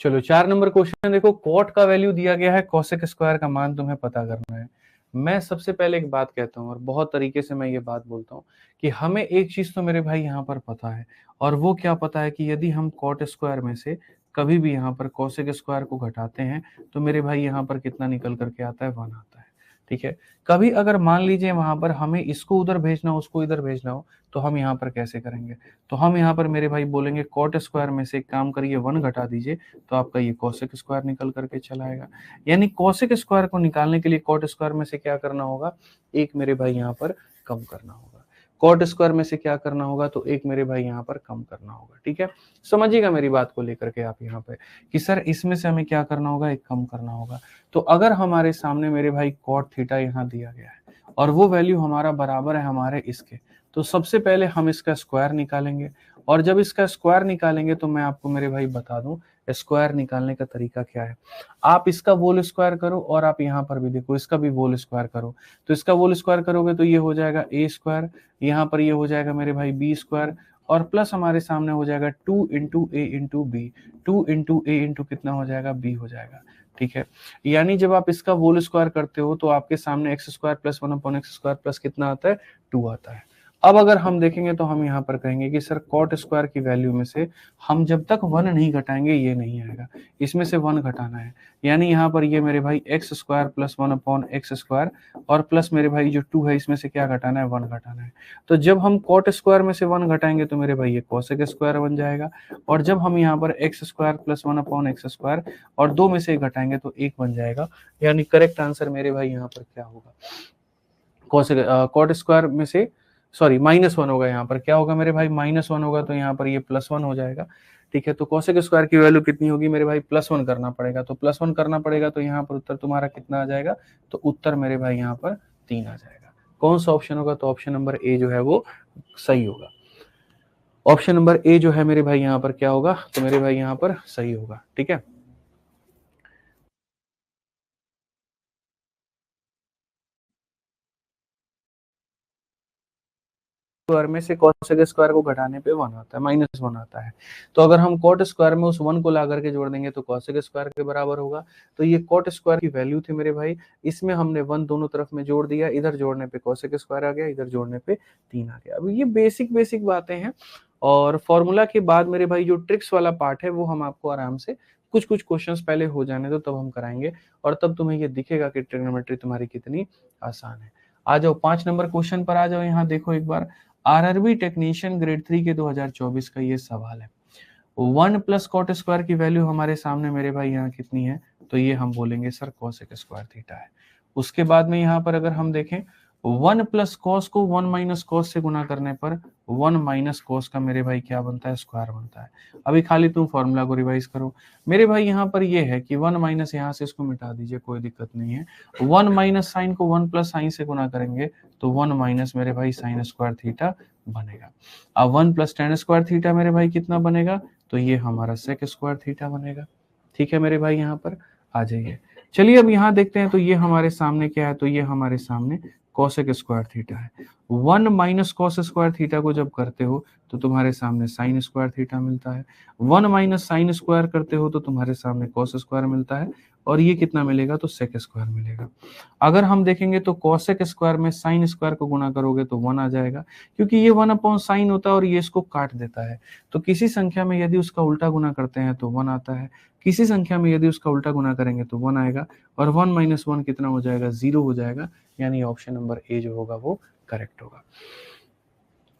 चलो 4 नंबर क्वेश्चन देखो, कॉट का वैल्यू दिया गया है, कोसेक स्क्वायर का मान तुम्हें पता करना है। मैं सबसे पहले एक बात कहता हूँ और बहुत तरीके से मैं ये बात बोलता हूँ कि हमें एक चीज तो मेरे भाई यहाँ पर पता है, और वो क्या पता है कि यदि हम कॉट स्क्वायर में से कभी भी यहाँ पर कोसेक स्क्वायर को घटाते हैं तो मेरे भाई यहाँ पर कितना निकल करके आता है, 1 आता है। ठीक है, कभी अगर मान लीजिए वहां पर हमें इसको उधर भेजना हो, उसको इधर भेजना हो, तो हम यहाँ पर कैसे करेंगे? तो हम यहाँ पर मेरे भाई बोलेंगे कॉट स्क्वायर में से एक काम करिए 1 घटा दीजिए, तो आपका ये कोसेक स्क्वायर निकल करके चला आएगा। यानी कोसेक स्क्वायर को निकालने के लिए कॉट स्क्वायर में से क्या करना होगा, एक मेरे भाई यहाँ पर कम करना होगा। कॉट स्क्वायर में से क्या करना होगा, तो एक मेरे भाई यहाँ पर कम करना होगा। ठीक है, समझिएगा मेरी बात को लेकर के आप यहाँ पे कि सर इसमें से हमें क्या करना होगा, एक कम करना होगा। तो अगर हमारे सामने मेरे भाई कॉट थीटा यहाँ दिया गया है और वो वैल्यू हमारा बराबर है हमारे इसके, तो सबसे पहले हम इसका स्क्वायर निकालेंगे, और जब इसका स्क्वायर निकालेंगे तो मैं आपको मेरे भाई बता दूं स्क्वायर निकालने का तरीका क्या है। आप इसका वोल स्क्वायर करो और आप यहाँ पर भी देखो इसका भी वोल स्क्वायर करो, तो इसका वोल स्क्वायर करोगे तो ये हो जाएगा ए स्क्वायर, यहाँ पर ये हो जाएगा मेरे भाई बी स्क्वायर, और प्लस हमारे सामने हो जाएगा 2 इंटू ए इंटू बी, 2 इंटू ए इंटू कितना हो जाएगा, बी हो जाएगा। ठीक है, यानी जब आप इसका वोल स्क्वायर करते हो तो आपके सामने x square plus 1 upon x square plus कितना आता है, 2 आता है। अब अगर हम देखेंगे तो हम यहाँ पर कहेंगे कि सर कॉट स्क्वायर की वैल्यू में से हम जब तक 1 नहीं घटाएंगे ये नहीं आएगा, इसमें से 1 घटाना है। यानी यहाँ पर ये मेरे भाई x square plus 1 upon x square और प्लस मेरे भाई जो 2 है इसमें से क्या घटाना है, 1 घटाना है। तो जब हम कॉट स्क्वायर में से 1 घटाएंगे तो मेरे भाई ये कोसेक स्क्वायर बन जाएगा, और जब हम यहाँ पर x square plus 1 upon x square और 2 में से घटाएंगे तो 1 बन जाएगा। यानी करेक्ट आंसर मेरे भाई यहाँ पर क्या होगा, कॉट स्क्वायर में से सॉरी -1 होगा, यहाँ पर क्या होगा मेरे भाई, -1 होगा, तो यहाँ पर ये +1 हो जाएगा। ठीक है, तो कोसेक स्क्वायर की वैल्यू कितनी होगी मेरे भाई, +1 करना पड़ेगा, तो +1 करना पड़ेगा, तो यहाँ पर उत्तर तुम्हारा कितना आ जाएगा, तो उत्तर मेरे भाई यहाँ पर 3 आ जाएगा। कौन सा ऑप्शन होगा, तो ऑप्शन नंबर ए जो है वो सही होगा। ऑप्शन नंबर ए जो है मेरे भाई यहाँ पर क्या होगा, तो मेरे भाई यहाँ पर सही होगा। ठीक है, स्क्वायर में से कोसेक स्क्वायर को घटाने पे 1 आता है, -1 आता है। तो अगर हम कॉट स्क्वायर में उस 1 को ला करके जोड़ देंगे तो कोसेक स्क्वायर के बराबर होगा। तो ये कॉट स्क्वायर की वैल्यू थी मेरे भाई, इसमें हमने 1 दोनों तरफ में जोड़ दिया, इधर जोड़ने पे कोसेक स्क्वायर आ गया, इधर जोड़ने पे 3 आ गया। अब ये बेसिक बेसिक बातें हैं, और फॉर्मूला के बाद मेरे भाई जो ट्रिक्स वाला पार्ट है वो हम आपको आराम से कुछ कुछ क्वेश्चंस पहले हो जाने दो, तब हम कराएंगे, और तब तुम्हें ये दिखेगा कि ट्रिग्नोमेट्री तुम्हारी कितनी आसान है। आ जाओ 5 नंबर क्वेश्चन पर आ जाओ, यहाँ देखो एक बार, आरआरबी टेक्नीशियन ग्रेड 3 के 2024 का ये सवाल है। 1 प्लस कॉट स्क्वायर की वैल्यू हमारे सामने मेरे भाई यहाँ कितनी है, तो ये हम बोलेंगे सर कोसेक स्क्वायर थीटा है। उसके बाद में यहाँ पर अगर हम देखें 1 प्लस कॉस को 1 माइनस कॉस से गुना करने पर 1 माइनस कॉस का मेरे भाई क्या बनता है, स्क्वायर बनता है। अभी खाली तुम फॉर्मूला को रिवाइज करो मेरे भाई, यहाँ पर ये है कि 1 माइनस यहाँ से इसको मिटा दीजिए, कोई दिक्कत नहीं है। 1 माइनस साइन को 1 प्लस साइन से गुना करेंगे तो 1 माइनस मेरे भाई साइन स्क्वायर थीटा बनेगा। अब 1 प्लस टेन स्क्वायर थीटा मेरे भाई कितना बनेगा, तो ये हमारा सेक स्क्वायर थीटा बनेगा। ठीक है मेरे भाई, यहाँ पर आ जाइए। चलिए अब यहाँ देखते हैं, तो ये हमारे सामने क्या है, तो ये हमारे सामने कोसेक स्क्वायर थीटा है। 1 माइनस कॉस स्क्वायर थीटा को जब करते हो तो तुम्हारे सामने साइन स्क्वायर थीटा मिलता है। 1 माइनस साइन स्क्वायर करते हो तो तुम्हारे सामने कॉस स्क्वायर मिलता है, और ये कितना मिलेगा, तो सेक स्क्वायर मिलेगा। अगर हम देखेंगे तो कोसेक स्क्वायर में साइन स्क्वायर को गुना करोगे तो 1 आ जाएगा, क्योंकि ये 1 अपॉन साइन होता है और ये इसको काट देता है। तो किसी संख्या में यदि उसका उल्टा गुना करते हैं तो 1 आता है, किसी संख्या में यदि उसका उल्टा गुना करेंगे तो 1 आएगा, और 1 माइनस 1 कितना हो जाएगा, 0 हो जाएगा। यानी ऑप्शन नंबर ए जो होगा वो करेक्ट होगा।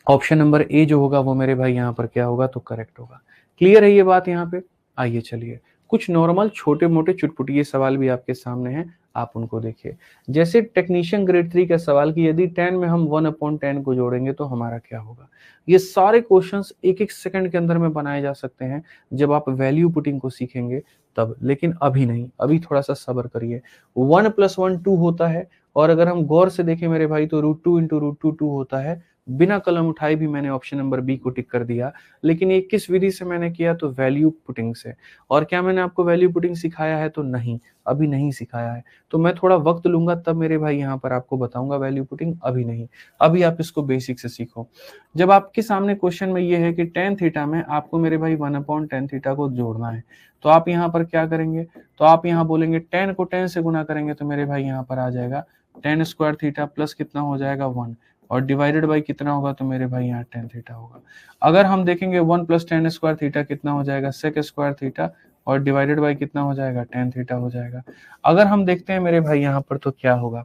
ऑप्शन नंबर ए जो होगा वो मेरे भाई यहाँ पर क्या होगा, तो करेक्ट होगा। क्लियर है ये बात यहाँ पे? आइए चलिए, कुछ नॉर्मल छोटे मोटे चुटपुटिये सवाल भी आपके सामने हैं, आप उनको देखिए। जैसे टेक्नीशियन ग्रेड 3 का सवाल कि यदि 10 में हम 1/10 को जोड़ेंगे तो हमारा क्या होगा। ये सारे क्वेश्चंस एक एक सेकंड के अंदर में बनाए जा सकते हैं जब आप वैल्यू पुटिंग को सीखेंगे तब, लेकिन अभी नहीं, अभी थोड़ा सा सब्र करिए। 1 + 1 2 होता है, और अगर हम गौर से देखें मेरे भाई तो √2 × √2 2 होता है, बिना कलम उठाए भी मैंने ऑप्शन नंबर बी को टिक कर दिया। लेकिन ये किस विधि से मैंने किया? तो वैल्यू पुटिंग से। और क्या मैंने आपको वैल्यू पुटिंग सिखाया है? तो नहीं, अभी नहीं सिखाया है। तो मैं थोड़ा वक्त लूंगा तब मेरे भाई यहाँ पर आपको बताऊंगा वैल्यू पुटिंग, अभी नहीं। अभी आप इसको बेसिक से सीखो। जब आपके सामने क्वेश्चन में ये है कि tan थीटा में आपको मेरे भाई 1/tan थीटा को जोड़ना है, तो आप यहाँ पर क्या करेंगे? तो आप यहाँ बोलेंगे tan को tan से गुना करेंगे तो मेरे भाई यहाँ पर आ जाएगा tan स्क्वायर थीटा प्लस कितना हो जाएगा 1, और डिवाइडेड बाई कितना होगा? तो मेरे भाई यहाँ tan थीटा होगा। अगर हम देखेंगे 1 प्लस tan स्क्वायर थीटा कितना हो जाएगा? sec स्क्वायर थीटा, और डिवाइडेड बाई कितना हो जाएगा? tan थीटा हो जाएगा। अगर हम देखते हैं मेरे भाई यहाँ पर तो क्या होगा?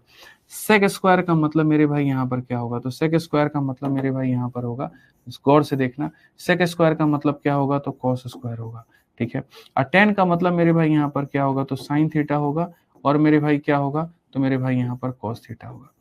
सेक स्क्वायर का मतलब मेरे भाई यहाँ पर क्या होगा? तो सेक स्क्वायर का मतलब मेरे भाई यहाँ पर होगा, गौर से देखना, सेक स्क्वायर का मतलब क्या होगा? तो कॉस स्क्वायर होगा। ठीक है, और टेन का मतलब मेरे भाई यहाँ पर क्या होगा? तो साइन थीटा होगा, और मेरे भाई क्या होगा? तो मेरे भाई यहाँ पर कॉस थीटा होगा।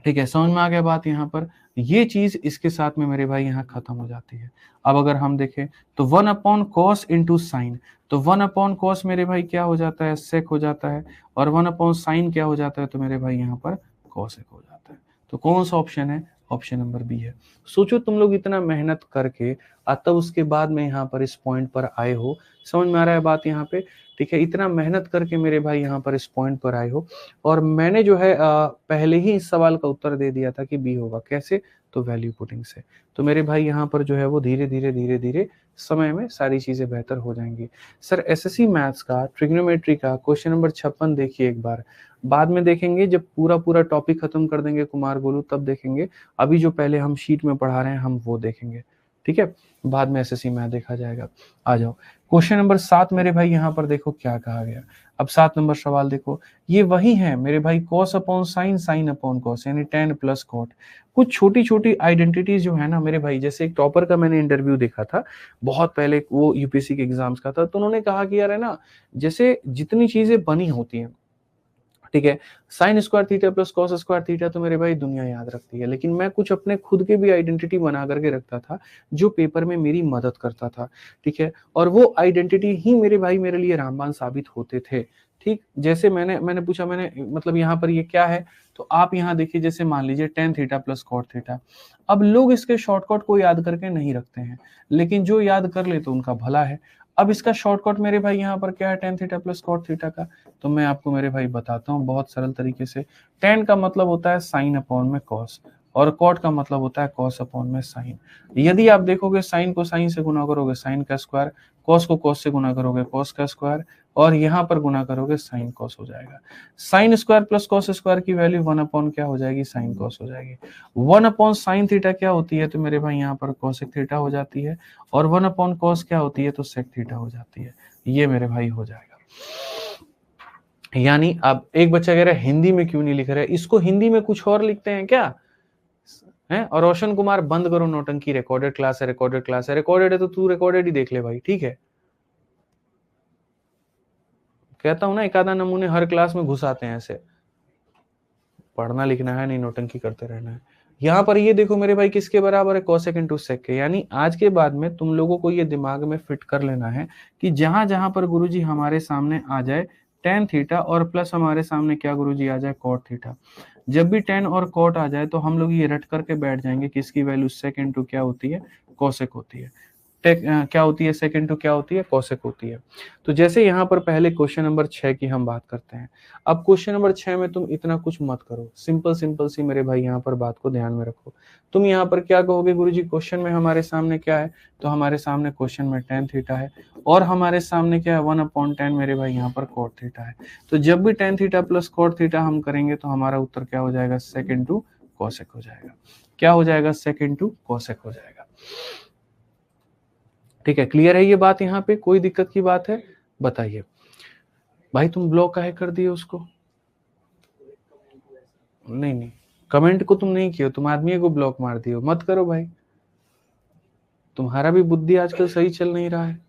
ठीक है, समझ में आ गया बात यहाँ पर? ये चीज इसके साथ में मेरे भाई यहाँ खत्म हो जाती है। अब अगर हम देखें तो 1/cos इंटू साइन, तो 1/cos मेरे भाई क्या हो जाता है? सेक हो जाता है, और 1/sin क्या हो जाता है? तो मेरे भाई यहाँ पर कॉसेक हो जाता है। तो कौन सा ऑप्शन है? ऑप्शन नंबर बी है। सोचो तुम लोग इतना मेहनत करके तब उसके बाद में यहाँ पर इस पॉइंट पर आए हो। समझ में आ रहा है बात यहाँ पे? ठीक है, इतना मेहनत करके मेरे भाई यहाँ पर इस पॉइंट पर आए हो, और मैंने जो है पहले ही इस सवाल का उत्तर दे दिया था कि बी होगा। कैसे? तो वैल्यू पुटिंग से। तो मेरे भाई यहाँ पर जो है वो धीरे धीरे धीरे धीरे समय में सारी चीजें बेहतर हो जाएंगी। सर एसएससी मैथ्स का ट्रिग्नोमेट्री का क्वेश्चन नंबर 56 देखिए एक बार, बाद में देखेंगे जब पूरा पूरा टॉपिक खत्म कर देंगे कुमार गोलू, तब देखेंगे। अभी जो पहले हम शीट में पढ़ा रहे हैं हम वो देखेंगे। ठीक है, बाद में एसएससी मैथ देखा जाएगा। आ जाओ क्वेश्चन नंबर 7 मेरे भाई यहाँ पर देखो क्या कहा गया। अब 7 नंबर सवाल देखो, ये वही है मेरे भाई cos upon sine, sine upon cos, यानी tan प्लस cot। कुछ छोटी छोटी आइडेंटिटीज जो है ना मेरे भाई, जैसे एक टॉपर का मैंने इंटरव्यू देखा था बहुत पहले, वो यूपीएससी के एग्जाम्स का था, तो उन्होंने कहा कि यार है ना, जैसे जितनी चीजें बनी होती हैं, ठीक है, sine square theta plus cos square theta तो मेरे भाई दुनिया याद रखती है, लेकिन मैं कुछ अपने खुद के भी आइडेंटिटी बना करके रखता था जो पेपर में मेरी मदद करता था। ठीक है, और वो आइडेंटिटी ही मेरे भाई मेरे लिए रामबाण साबित होते थे। ठीक, जैसे मैंने पूछा, मैंने मतलब यहाँ पर ये क्या है? तो आप यहाँ देखिए, जैसे मान लीजिए tan theta plus cot theta. अब लोग इसके शॉर्टकट को याद करके नहीं रखते हैं, लेकिन जो याद कर ले तो उनका भला है। अब इसका शॉर्टकट मेरे भाई यहाँ पर क्या है tan theta plus cot theta का? तो मैं आपको मेरे भाई बताता हूँ बहुत सरल तरीके से। tan का मतलब होता है साइन अपॉन में cos, और cot का मतलब होता है cos अपॉन में साइन। यदि आप देखोगे साइन को साइन से गुना करोगे साइन का स्क्वायर, cos को cos से गुना करोगे cos का स्क्वायर, और यहाँ पर गुना करोगे साइन cos हो जाएगा। Sine square plus cos square की वैल्यू 1 अपॉन क्या हो जाएगी? साइन cos हो जाएगी। 1 अपॉन साइन थीटा क्या होती है? तो मेरे भाई यहाँ पर cosec थीटा हो जाती है, और 1 अपॉन cos क्या होती है? तो sec थीटा हो जाती है। ये मेरे भाई हो जाएगा। यानी अब एक बच्चा कह रहा है हिंदी में क्यों नहीं लिख रहे, इसको हिंदी में कुछ और लिखते हैं क्या है? और रोशन कुमार बंद करो नौटंकी, रिकॉर्डेड क्लास है, रिकॉर्डेड क्लास है, रिकॉर्डेड है तो तू रिकॉर्डेड ही देख ले भाई। ठीक है, कहता हूं ना एक आधा नमूने हर क्लास में घुसाते हैं ऐसे। पढ़ना लिखना है नहीं, नौटंकी करते रहना है। यहाँ पर ये देखो मेरे भाई किसके बराबर है? कोसेक इंटू सेक के। यानी आज के बाद में तुम लोगों को ये दिमाग में फिट कर लेना है कि जहां जहां पर गुरुजी हमारे सामने आ जाए tan थीटा, और प्लस हमारे सामने क्या गुरुजी आ जाए? cot theta. जब भी tan और cot आ जाए तो हम लोग ये रट करके बैठ जाएंगे कि इसकी वैल्यू sec इंटू क्या होती है? कोसेक होती है। क्या होती है? sec इंटू क्या होती है? कोसेक होती है। तो जैसे यहाँ पर पहले क्वेश्चन नंबर 6 की हम बात करते हैं। अब क्वेश्चन नंबर 6 में तुम इतना कुछ मत करो, सिंपल सिंपल सी मेरे भाई यहाँ पर बात को ध्यान में रखो। तुम यहाँ पर क्या कहोगे? गुरुजी क्वेश्चन में हमारे सामने क्या है? तो हमारे सामने क्वेश्चन में tan थीटा है, और हमारे सामने क्या है? 1/tan मेरे भाई यहाँ पर cot थीटा है। तो जब भी tan theta plus cot theta हम करेंगे तो हमारा उत्तर क्या हो जाएगा? sec इंटू कोसेक हो जाएगा। क्या हो जाएगा? sec इंटू कोसेक हो जाएगा। ठीक है, क्लियर है ये बात? यहाँ पे कोई दिक्कत की बात है? बताइए भाई। तुम ब्लॉक काहे कर दिए उसको? नहीं, कमेंट को तुम नहीं किया, तुम आदमी को ब्लॉक मार दियो। मत करो भाई, तुम्हारा भी बुद्धि आजकल सही चल नहीं रहा है।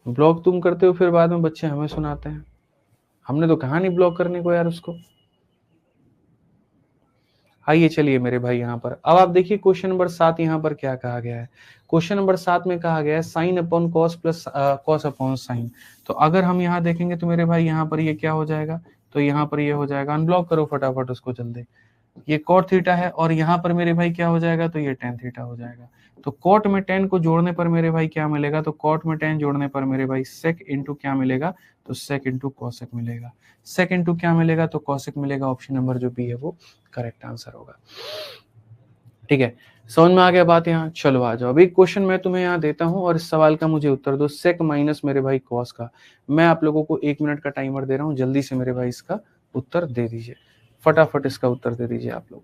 ब्लॉक तुम करते हो, फिर बाद में बच्चे हमें सुनाते हैं। हमने तो कहा नहीं ब्लॉक करने को यार उसको। आइए चलिए मेरे भाई यहाँ पर, अब आप देखिए क्वेश्चन नंबर 7 यहाँ पर क्या कहा गया है। क्वेश्चन नंबर 7 में कहा गया है sine upon cos plus cos upon sine. तो अगर हम यहाँ देखेंगे तो मेरे भाई यहाँ पर ये क्या हो जाएगा? तो यहाँ पर ये हो जाएगा, अनब्लॉक करो फटाफट उसको जल्दी। ये cot थीटा है और यहाँ पर मेरे भाई क्या हो जाएगा, तो ये tan थीटा हो जाएगा। तो cot में tan को जोड़ने पर मेरे भाई क्या मिलेगा, तो cot में tan जोड़ने पर मेरे भाई sec इंटू क्या मिलेगा, तो sec इंटू cosec मिलेगा। sec इंटू क्या मिलेगा, तो cosec मिलेगा। ऑप्शन नंबर जो बी है वो करेक्ट आंसर होगा। ठीक है, समझ में आ गया बात यहाँ। चलो आ जाओ, अभी क्वेश्चन मैं तुम्हें यहाँ देता हूँ और इस सवाल का मुझे उत्तर दो। सेक माइनस मेरे भाई कॉस का, मैं आप लोगों को 1 मिनट का टाइमर दे रहा हूँ, जल्दी से मेरे भाई इसका उत्तर दे दीजिए, फटाफट इसका उत्तर दे दीजिए आप लोग।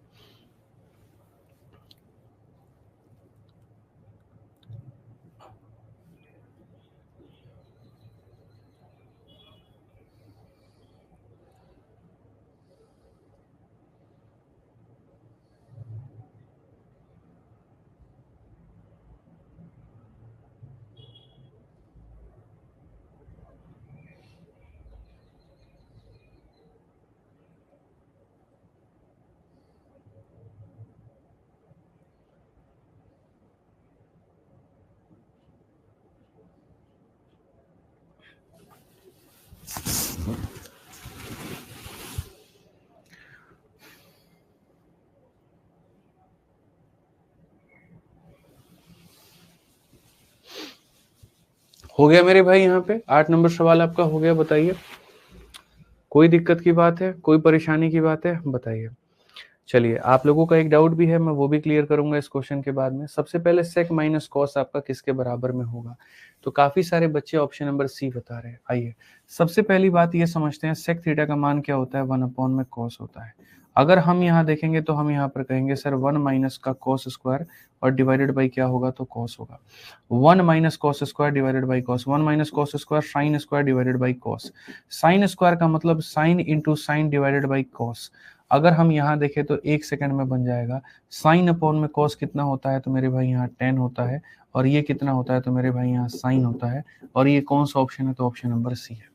हो गया मेरे भाई, यहाँ पे 8 नंबर सवाल आपका हो गया, बताइए कोई दिक्कत की बात है, कोई परेशानी की बात है, बताइए। चलिए, आप लोगों का एक डाउट भी है, मैं वो भी क्लियर करूंगा इस क्वेश्चन के बाद में। सबसे पहले सेक माइनस कॉस आपका किसके बराबर में होगा, तो काफी सारे बच्चे ऑप्शन नंबर सी बता रहे हैं। आइए सबसे पहली बात ये समझते हैं, सेक थीटा का मान क्या होता है, 1 अपॉन में कॉस होता है। अगर हम यहाँ देखेंगे तो हम यहाँ पर कहेंगे सर 1 माइनस का कॉस स्क्वायर और डिवाइडेड बाई क्या होगा, तो कॉस होगा। 1 minus cos square divided by cos, 1 minus cos square sine square divided by cos. Sine square का मतलब sine into sine divided by cos. अगर हम यहाँ देखें तो 1 सेकंड में बन जाएगा। साइन अपॉन में कॉस कितना होता है, तो मेरे भाई यहाँ 10 होता है, और ये कितना होता है, तो मेरे भाई यहाँ साइन होता है। और ये कौन सा ऑप्शन है, तो ऑप्शन नंबर सी है।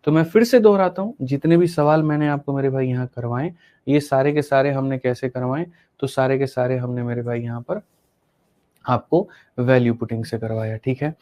तो मैं फिर से दोहराता हूँ, जितने भी सवाल मैंने आपको मेरे भाई यहाँ करवाए, ये सारे के सारे हमने कैसे करवाए, तो सारे के सारे हमने मेरे भाई यहाँ पर आपको वैल्यू पुटिंग से करवाया। ठीक है।